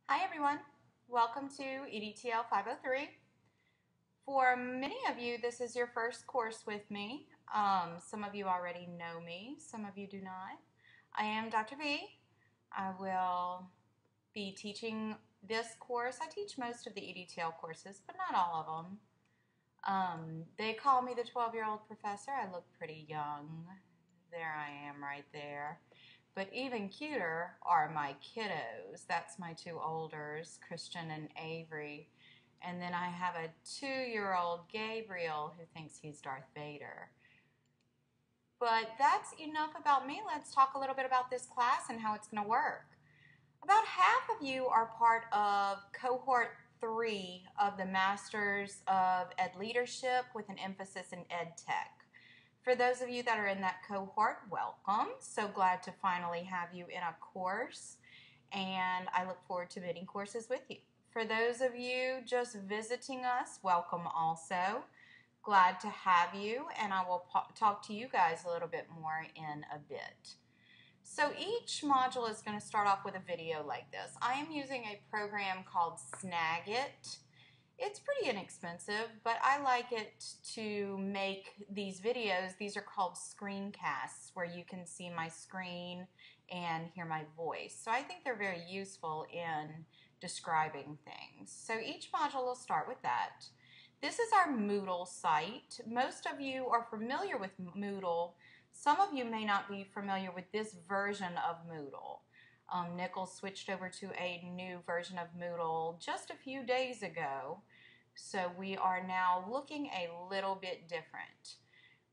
Hi everyone, welcome to EDTL 503. For many of you, this is your first course with me. Some of you already know me, some of you do not. I am Dr. V. I will be teaching this course. I teach most of the EDTL courses, but not all of them. They call me the 12-year-old professor. I look pretty young. There I am right there. But even cuter are my kiddos. That's my two olders, Christian and Avery. And then I have a 2-year-old Gabriel who thinks he's Darth Vader. But that's enough about me. Let's talk a little bit about this class and how it's going to work. About half of you are part of cohort 3 of the Masters of Ed Leadership with an emphasis in Ed Tech. For those of you that are in that cohort, welcome. So glad to finally have you in a course, and I look forward to bidding courses with you. For those of you just visiting us, welcome also. Glad to have you, and I will talk to you guys a little bit more in a bit. So each module is going to start off with a video like this. I am using a program called Snagit. It's pretty inexpensive, but I like it to make these videos. These are called screencasts, where you can see my screen and hear my voice. So I think they're very useful in describing things. So each module will start with that. This is our Moodle site. Most of you are familiar with Moodle. Some of you may not be familiar with this version of Moodle. Nichols switched over to a new version of Moodle just a few days ago, so we are now looking a little bit different.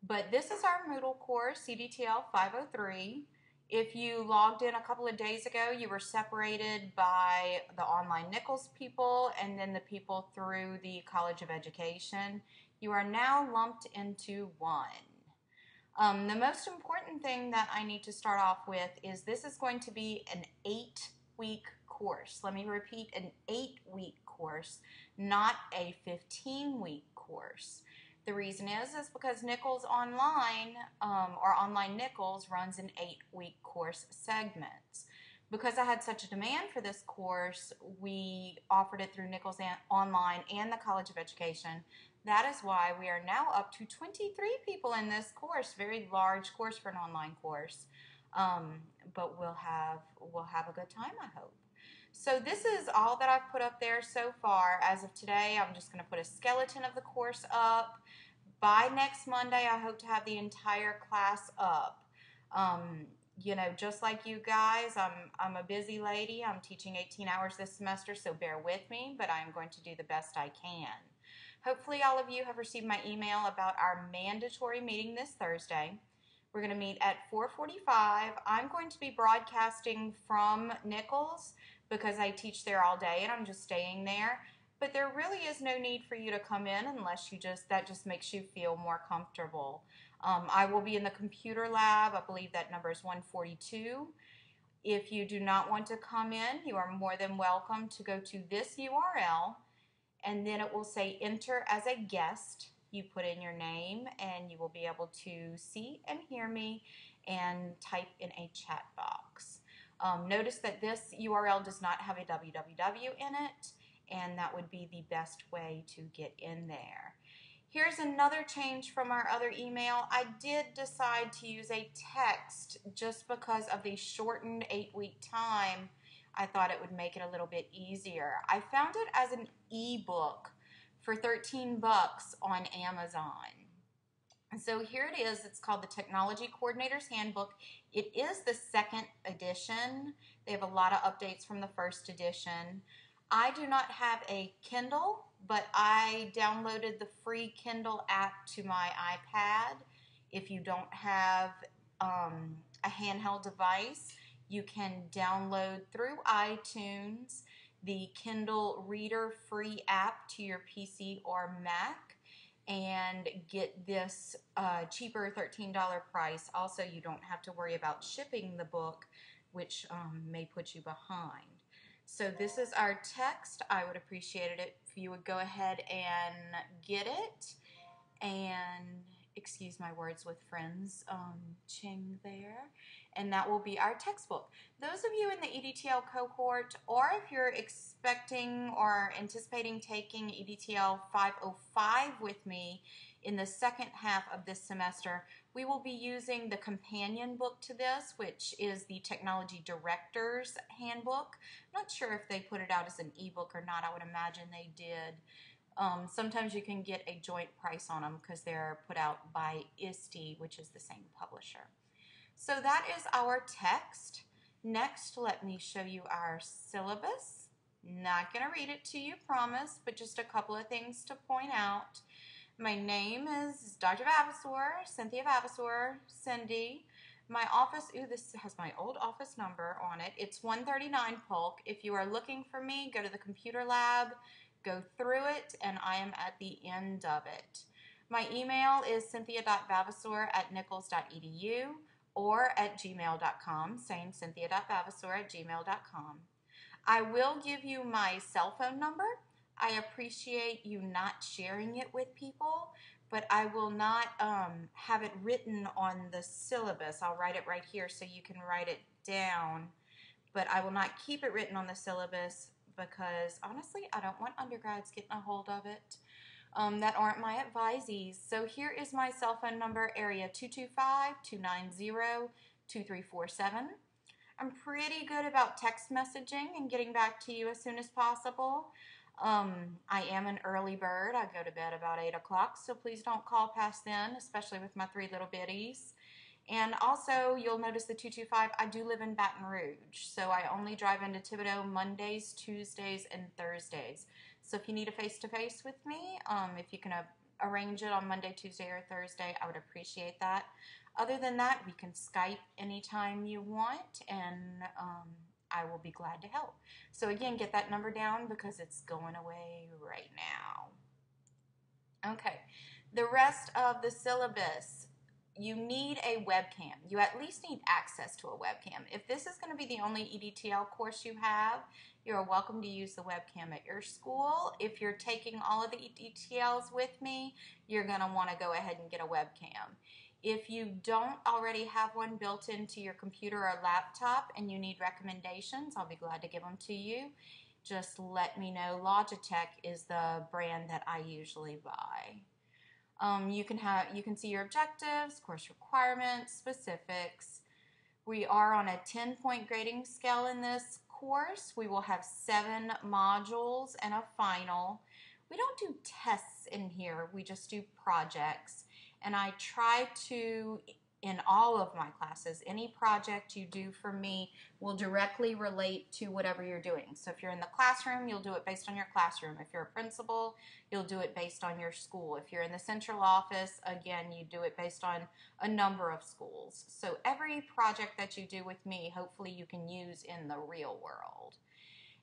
But this is our Moodle course, EDTL 503. If you logged in a couple of days ago, you were separated by the online Nichols people and then the people through the College of Education. You are now lumped into one. The most important thing that I need to start off with is this is going to be an 8-week course. Let me repeat, an 8-week course, not a 15-week course. The reason is because Nichols Online, or Online Nichols, runs an 8-week course segments. Because I had such a demand for this course, we offered it through Nichols Online and the College of Education. That is why we are now up to 23 people in this course. Very large course for an online course, but we'll have a good time, I hope. So this is all that I've put up there so far. As of today, I'm just going to put a skeleton of the course up. By next Monday, I hope to have the entire class up. You know, just like you guys, I'm a busy lady. I'm teaching 18 hours this semester, so bear with me, but I'm going to do the best I can. Hopefully all of you have received my email about our mandatory meeting this Thursday. We're going to meet at 4:45. I'm going to be broadcasting from Nichols because I teach there all day and I'm just staying there. But there really is no need for you to come in unless that just makes you feel more comfortable. I will be in the computer lab. I believe that number is 142. If you do not want to come in, you are more than welcome to go to this URL, and then it will say enter as a guest. You put in your name and you will be able to see and hear me and type in a chat box. Notice that this URL does not have a www in it, and that would be the best way to get in there. Here's another change from our other email. I did decide to use a text just because of the shortened 8-week time. I thought it would make it a little bit easier. I found it as an ebook for 13 bucks on Amazon. So here it is. It's called the Technology Coordinator's Handbook. It is the second edition. They have a lot of updates from the first edition. I do not have a Kindle, but I downloaded the free Kindle app to my iPad. If you don't have a handheld device, you can download through iTunes the Kindle Reader free app to your PC or Mac and get this cheaper $13 price. Also, you don't have to worry about shipping the book, which may put you behind. So this is our text. I would appreciate it if you would go ahead and get it. And excuse my words with friends, Ching there. and that will be our textbook. Those of you in the EDTL cohort, or if you're expecting or anticipating taking EDTL 505 with me in the second half of this semester, we will be using the companion book to this, which is the Technology Director's Handbook. I'm not sure if they put it out as an ebook or not. I would imagine they did. Sometimes you can get a joint price on them because they're put out by ISTE, which is the same publisher. So that is our text. Next, let me show you our syllabus. Not going to read it to you, promise, but just a couple of things to point out. My name is Dr. Vavasour, Cynthia Vavasour, Cindy. My office, this has my old office number on it. It's 139 Polk. If you are looking for me, go to the computer lab, go through it, and I am at the end of it. My email is cynthia.vavasour@nichols.edu or at gmail.com, saying cynthia.vavasour@gmail.com. I will give you my cell phone number. I appreciate you not sharing it with people, but I will not have it written on the syllabus. I'll write it right here so you can write it down, but I will not keep it written on the syllabus because honestly, I don't want undergrads getting a hold of it that aren't my advisees. So here is my cell phone number, area 225-290-2347. I'm pretty good about text messaging and getting back to you as soon as possible. I am an early bird. I go to bed about 8 o'clock, so please don't call past then, especially with my 3 little bitties. And also, you'll notice the 225, I do live in Baton Rouge, so I only drive into Thibodaux Mondays, Tuesdays, and Thursdays. So if you need a face-to-face with me, if you can arrange it on Monday, Tuesday, or Thursday, I would appreciate that. Other than that, we can Skype anytime you want, and I will be glad to help. So again, get that number down because it's going away right now. Okay, the rest of the syllabus. You need a webcam. You at least need access to a webcam. If this is going to be the only EDTL course you have, you're welcome to use the webcam at your school. If you're taking all of the EDTLs with me, you're going to want to go ahead and get a webcam. If you don't already have one built into your computer or laptop and you need recommendations, I'll be glad to give them to you. Just let me know. Logitech is the brand that I usually buy. You can see your objectives, course requirements, specifics. We are on a 10-point grading scale in this course. We will have 7 modules and a final. We don't do tests in here. We just do projects. And I try to, in all of my classes, any project you do for me will directly relate to whatever you're doing. So if you're in the classroom, you'll do it based on your classroom. If you're a principal, you'll do it based on your school. If you're in the central office, again, you do it based on a number of schools. So every project that you do with me, hopefully you can use in the real world.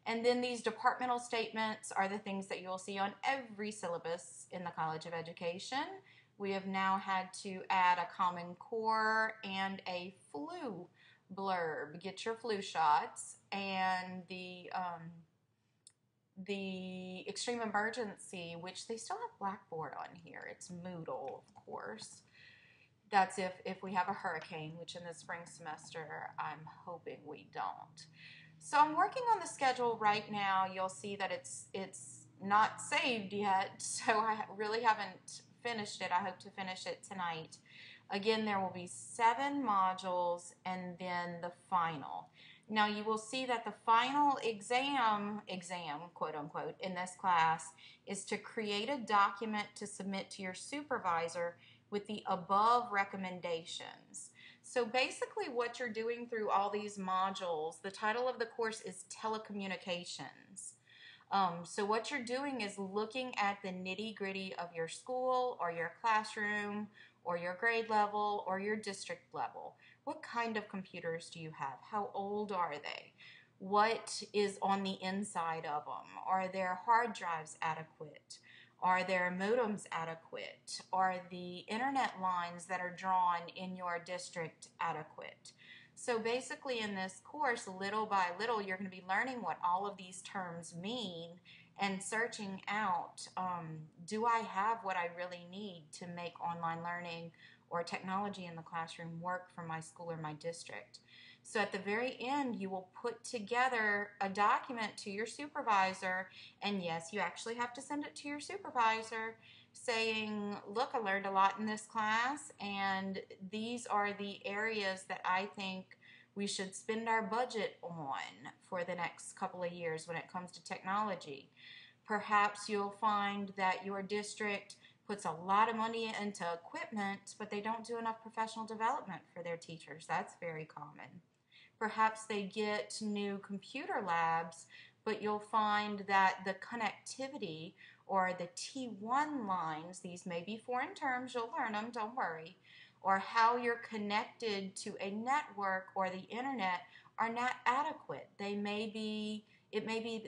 And then these departmental statements are the things that you'll see on every syllabus in the College of Education. We have now had to add a Common Core and a flu blurb. Get your flu shots. And the extreme emergency, which they still have Blackboard on here. It's Moodle, of course. That's if we have a hurricane, which in the spring semester, I'm hoping we don't. So I'm working on the schedule right now. You'll see that it's not saved yet, so I really haven't finished it. I hope to finish it tonight. Again, there will be 7 modules and then the final. Now you will see that the final exam, quote unquote, in this class is to create a document to submit to your supervisor with the above recommendations. So basically what you're doing through all these modules, the title of the course is Telecommunications. So what you're doing is looking at the nitty-gritty of your school or your classroom or your grade level or your district level. What kind of computers do you have? How old are they? What is on the inside of them? Are their hard drives adequate? Are their modems adequate? Are the internet lines that are drawn in your district adequate? So basically in this course, little by little, you're going to be learning what all of these terms mean and searching out, do I have what I really need to make online learning or technology in the classroom work for my school or my district? So at the very end, you will put together a document to your supervisor, and yes, you actually have to send it to your supervisor saying, look, I learned a lot in this class, and these are the areas that I think we should spend our budget on for the next couple of years when it comes to technology. Perhaps you'll find that your district puts a lot of money into equipment, but they don't do enough professional development for their teachers. That's very common. Perhaps they get new computer labs, but you'll find that the connectivity or the T1 lines, these may be foreign terms, you'll learn them, don't worry, or how you're connected to a network or the internet are not adequate. It may be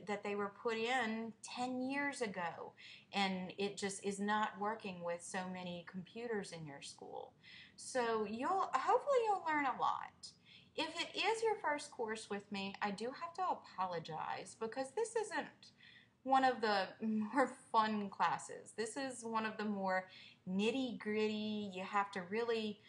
that they were put in 10 years ago and it just is not working with so many computers in your school. So hopefully you'll learn a lot. If it is your first course with me, I do have to apologize because this isn't one of the more fun classes. This is one of the more nitty-gritty. You have to really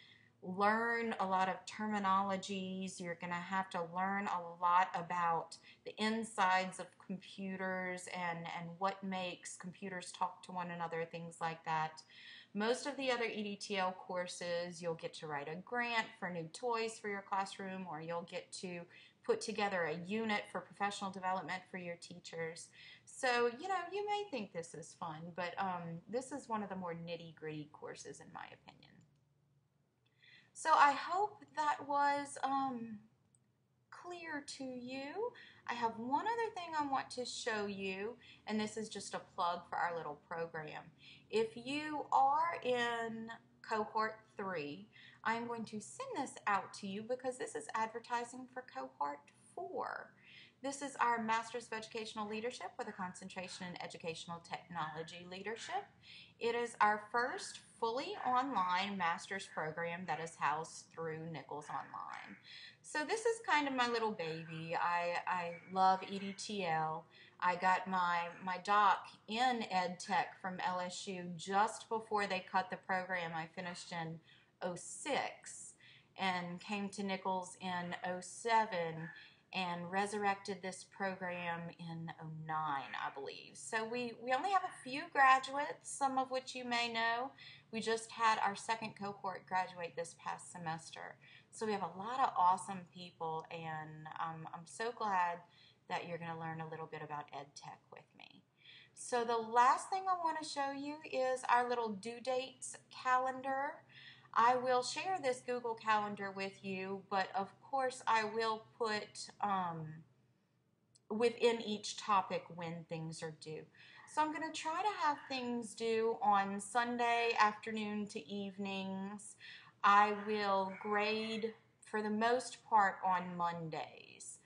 learn a lot of terminologies. You're going to have to learn a lot about the insides of computers and what makes computers talk to one another, things like that. Most of the other EDTL courses, you'll get to write a grant for new toys for your classroom, or you'll get to put together a unit for professional development for your teachers. So, you may think this is fun, but this is one of the more nitty-gritty courses in my opinion. So I hope that was clear to you. I have one other thing I want to show you, and this is just a plug for our little program. If you are in cohort 3, I'm going to send this out to you because this is advertising for cohort 4. This is our Master's of Educational Leadership with a concentration in Educational Technology Leadership. It is our first fully online master's program that is housed through Nichols Online. So this is kind of my little baby. I love EDTL. I got my doc in EdTech from LSU just before they cut the program. I finished in 2006 and came to Nichols in 2007 and resurrected this program in 2009, I believe. So we only have a few graduates, some of which you may know. We just had our second cohort graduate this past semester. So we have a lot of awesome people, and I'm so glad that you're going to learn a little bit about EdTech with me. So the last thing I want to show you is our little due dates calendar. I will share this Google Calendar with you, but of course I will put within each topic when things are due. So I'm going to try to have things due on Sunday afternoon to evenings. I will grade for the most part on Mondays.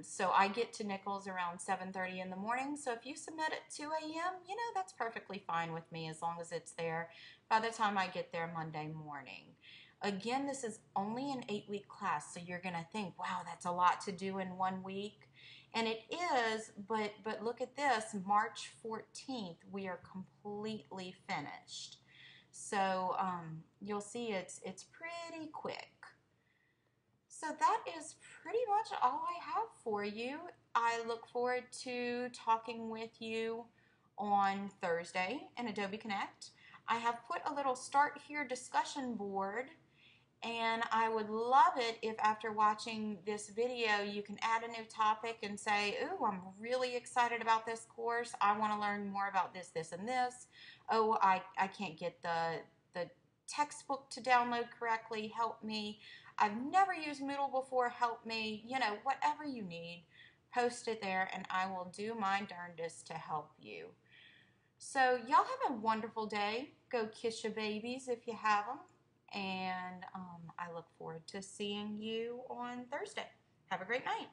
So I get to Nichols around 7:30 in the morning. So if you submit at 2 a.m., that's perfectly fine with me as long as it's there by the time I get there Monday morning. Again, this is only an 8-week class, so you're going to think, wow, that's a lot to do in 1 week. And it is, but look at this, March 14th, we are completely finished. So you'll see it's pretty quick. So that is pretty much all I have for you. I look forward to talking with you on Thursday in Adobe Connect. I have put a little Start Here discussion board, and I would love it if after watching this video you can add a new topic and say, ooh, I'm really excited about this course. I want to learn more about this, this, and this. Oh, I can't get the textbook to download correctly. Help me. I've never used Moodle before. Help me. Whatever you need, post it there, and I will do my darndest to help you. So y'all have a wonderful day. Go kiss your babies if you have them. And I look forward to seeing you on Thursday. Have a great night.